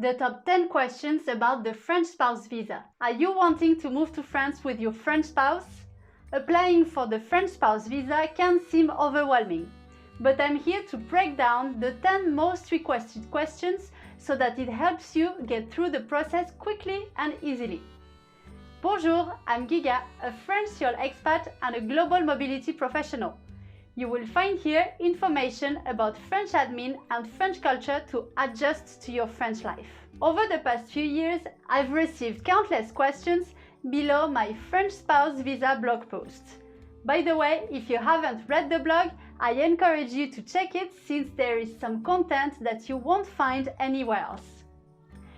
The top 10 questions about the French spouse visa. Are you wanting to move to France with your French spouse? Applying for the French spouse visa can seem overwhelming, but I'm here to break down the 10 most requested questions so that it helps you get through the process quickly and easily. Bonjour, I'm Giga, a French dual expat and a global mobility professional. You will find here information about French admin and French culture to adjust to your French life. Over the past few years, I've received countless questions below my French spouse visa blog post. By the way, if you haven't read the blog, I encourage you to check it since there is some content that you won't find anywhere else.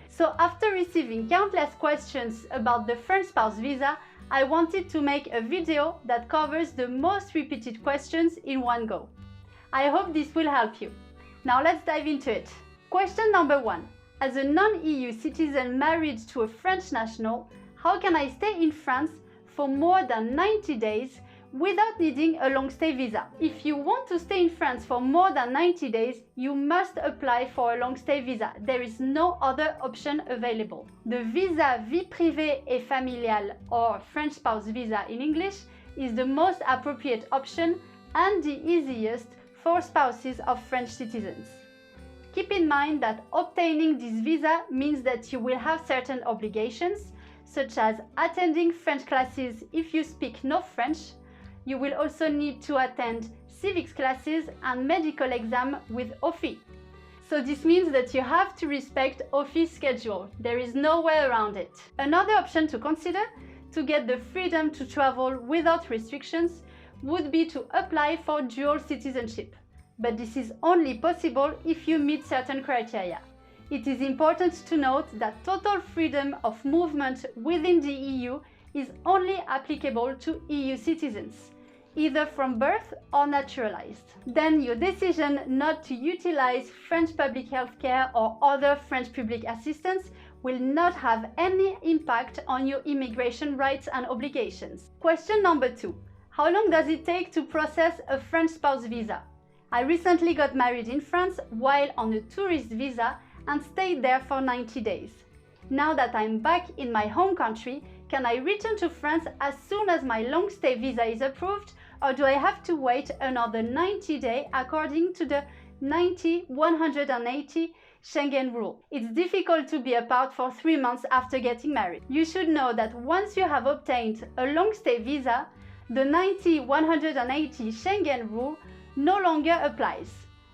So after receiving countless questions about the French spouse visa, I wanted to make a video that covers the most repeated questions in one go. I hope this will help you. Now let's dive into it. Question number 1. As a non-EU citizen married to a French national, how can I stay in France for more than 90 days without needing a long-stay visa? If you want to stay in France for more than 90 days, you must apply for a long-stay visa. There is no other option available. The Visa Vie Privée et Familiale, or French spouse visa in English, is the most appropriate option and the easiest for spouses of French citizens. Keep in mind that obtaining this visa means that you will have certain obligations, such as attending French classes if you speak no French. You will also need to attend civics classes and medical exam with OFI. So this means that you have to respect OFI's schedule. There is no way around it. Another option to consider to get the freedom to travel without restrictions would be to apply for dual citizenship. But this is only possible if you meet certain criteria. It is important to note that total freedom of movement within the EU is only applicable to EU citizens, either from birth or naturalized. Then your decision not to utilize French public health care or other French public assistance will not have any impact on your immigration rights and obligations. Question number 2. How long does it take to process a French spouse visa? I recently got married in France while on a tourist visa and stayed there for 90 days. Now that I'm back in my home country, can I return to France as soon as my long stay visa is approved, or do I have to wait another 90 days according to the 90-180 Schengen rule? It's difficult to be apart for 3 months after getting married. You should know that once you have obtained a long stay visa, the 90-180 Schengen rule no longer applies.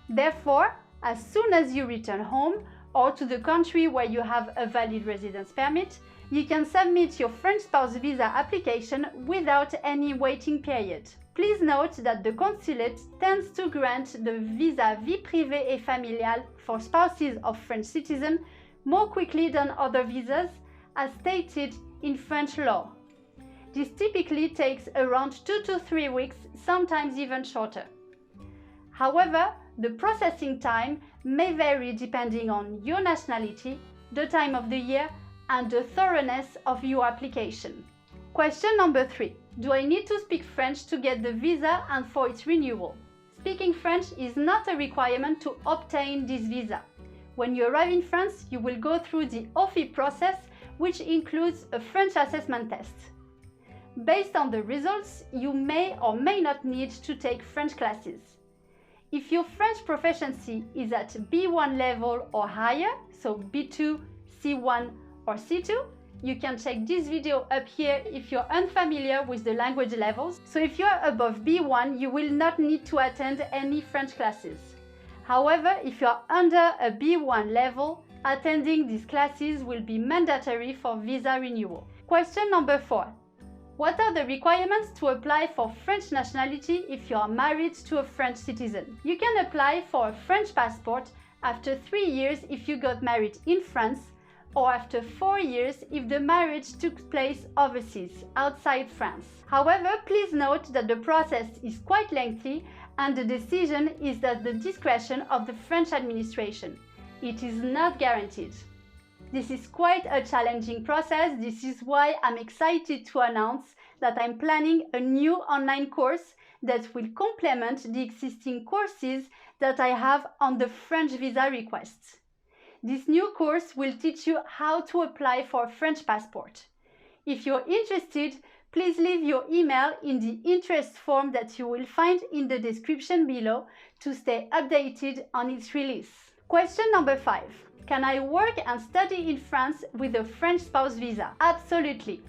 Therefore, as soon as you return home or to the country where you have a valid residence permit, you can submit your French spouse visa application without any waiting period. Please note that the consulate tends to grant the Visa Vie Privée et Familiale for spouses of French citizens more quickly than other visas, as stated in French law. This typically takes around 2 to 3 weeks, sometimes even shorter. However, the processing time may vary depending on your nationality, the time of the year, and the thoroughness of your application. Question number 3. Do I need to speak French to get the visa and for its renewal? Speaking French is not a requirement to obtain this visa. When you arrive in France, you will go through the OFI process, which includes a French assessment test. Based on the results, you may or may not need to take French classes. If your French proficiency is at B1 level or higher, so B2, C1 or C2, you can check this video up here if you're unfamiliar with the language levels. So if you're above B1, you will not need to attend any French classes. However, if you're under a B1 level, attending these classes will be mandatory for visa renewal. Question number 4. What are the requirements to apply for French nationality if you are married to a French citizen? You can apply for a French passport after 3 years if you got married in France, or after 4 years if the marriage took place overseas, outside France. However, please note that the process is quite lengthy and the decision is at the discretion of the French administration. It is not guaranteed. This is quite a challenging process. This is why I'm excited to announce that I'm planning a new online course that will complement the existing courses that I have on the French visa requests. this new course will teach you how to apply for a French passport. If you're interested, please leave your email in the interest form that you will find in the description below to stay updated on its release. Question number 5. Can I work and study in France with a French spouse visa? Absolutely.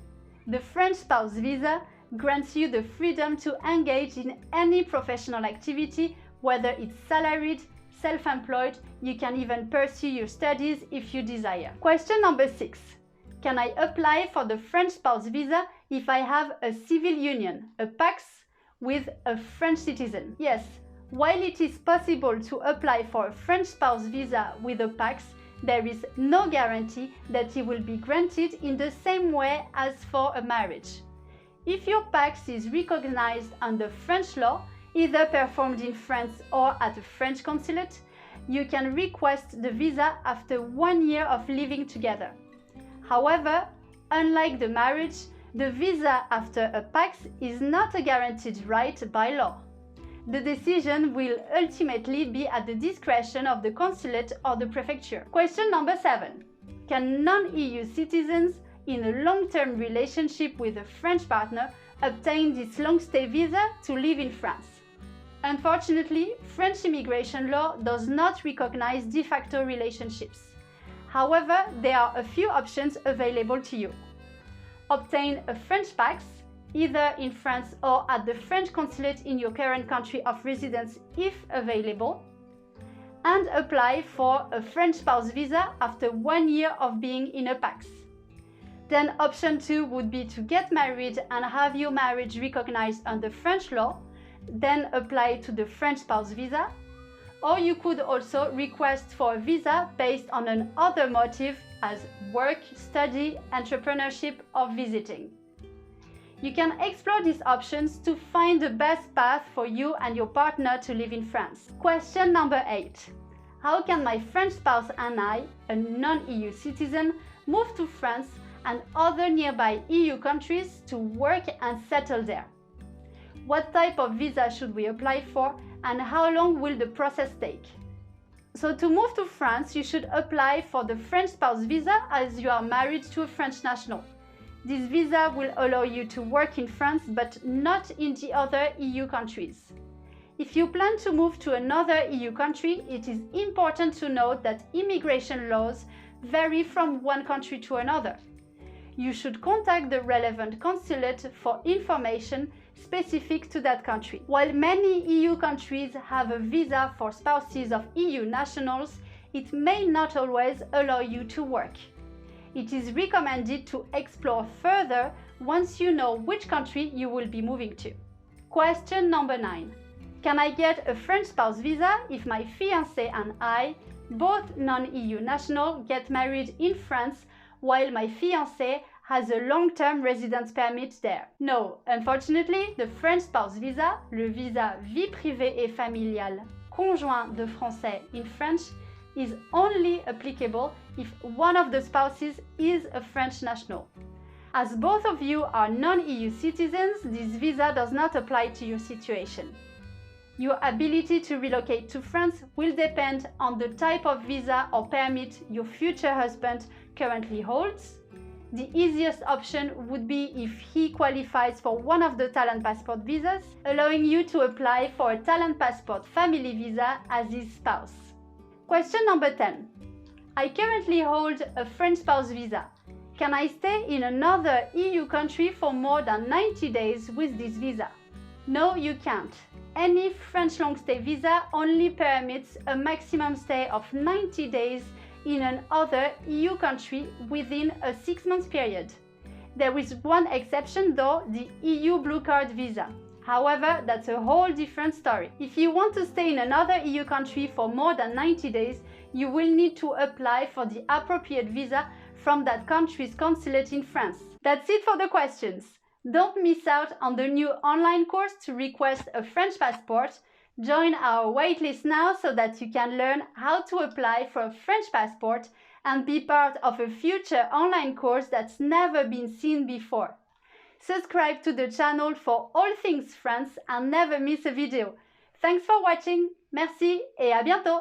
The French spouse visa grants you the freedom to engage in any professional activity, whether it's salaried, self-employed. You can even pursue your studies if you desire. Question number 6. Can I apply for the French spouse visa if I have a civil union, a pax, with a French citizen? Yes, while it is possible to apply for a French spouse visa with a pax, there is no guarantee that it will be granted in the same way as for a marriage. If your pax is recognized under French law, either performed in France or at a French consulate, you can request the visa after 1 year of living together. However, unlike the marriage, the visa after a pax is not a guaranteed right by law. The decision will ultimately be at the discretion of the consulate or the prefecture. Question number 7. Can non-EU citizens in a long-term relationship with a French partner obtain this long-stay visa to live in France? Unfortunately, French immigration law does not recognize de facto relationships. However, there are a few options available to you. Obtain a French pax, either in France or at the French consulate in your current country of residence if available, and apply for a French spouse visa after 1 year of being in a pax. Then option 2 would be to get married and have your marriage recognized under French law, then apply to the French spouse visa, or you could also request for a visa based on another motive as work, study, entrepreneurship, or visiting. You can explore these options to find the best path for you and your partner to live in France. Question number 8. How can my French spouse and I, a non-EU citizen, move to France and other nearby EU countries to work and settle there? What type of visa should we apply for, and how long will the process take? So to move to France, you should apply for the French spouse visa as you are married to a French national. This visa will allow you to work in France but not in the other EU countries. If you plan to move to another EU country, it is important to note that immigration laws vary from one country to another. You should contact the relevant consulate for information specific to that country. While many EU countries have a visa for spouses of EU nationals, it may not always allow you to work. It is recommended to explore further once you know which country you will be moving to. Question number 9. Can I get a French spouse visa if my fiancé and I, both non-EU national, get married in France while my fiancé has a long-term residence permit there? No, unfortunately, the French spouse visa, le visa vie privée et familiale conjoint de français in French, is only applicable if one of the spouses is a French national. As both of you are non-EU citizens, this visa does not apply to your situation. Your ability to relocate to France will depend on the type of visa or permit your future husband currently holds. The easiest option would be if he qualifies for one of the talent passport visas, allowing you to apply for a talent passport family visa as his spouse. Question number 10. I currently hold a French spouse visa. Can I stay in another EU country for more than 90 days with this visa? No, you can't. Any French long-stay visa only permits a maximum stay of 90 days in another EU country within a 6-month period. There is one exception though, the EU Blue Card visa. However, that's a whole different story. If you want to stay in another EU country for more than 90 days, you will need to apply for the appropriate visa from that country's consulate in France. That's it for the questions. Don't miss out on the new online course to request a French passport. Join our waitlist now so that you can learn how to apply for a French passport and be part of a future online course that's never been seen before. Subscribe to the channel for all things France and never miss a video. Thanks for watching. Merci et à bientôt.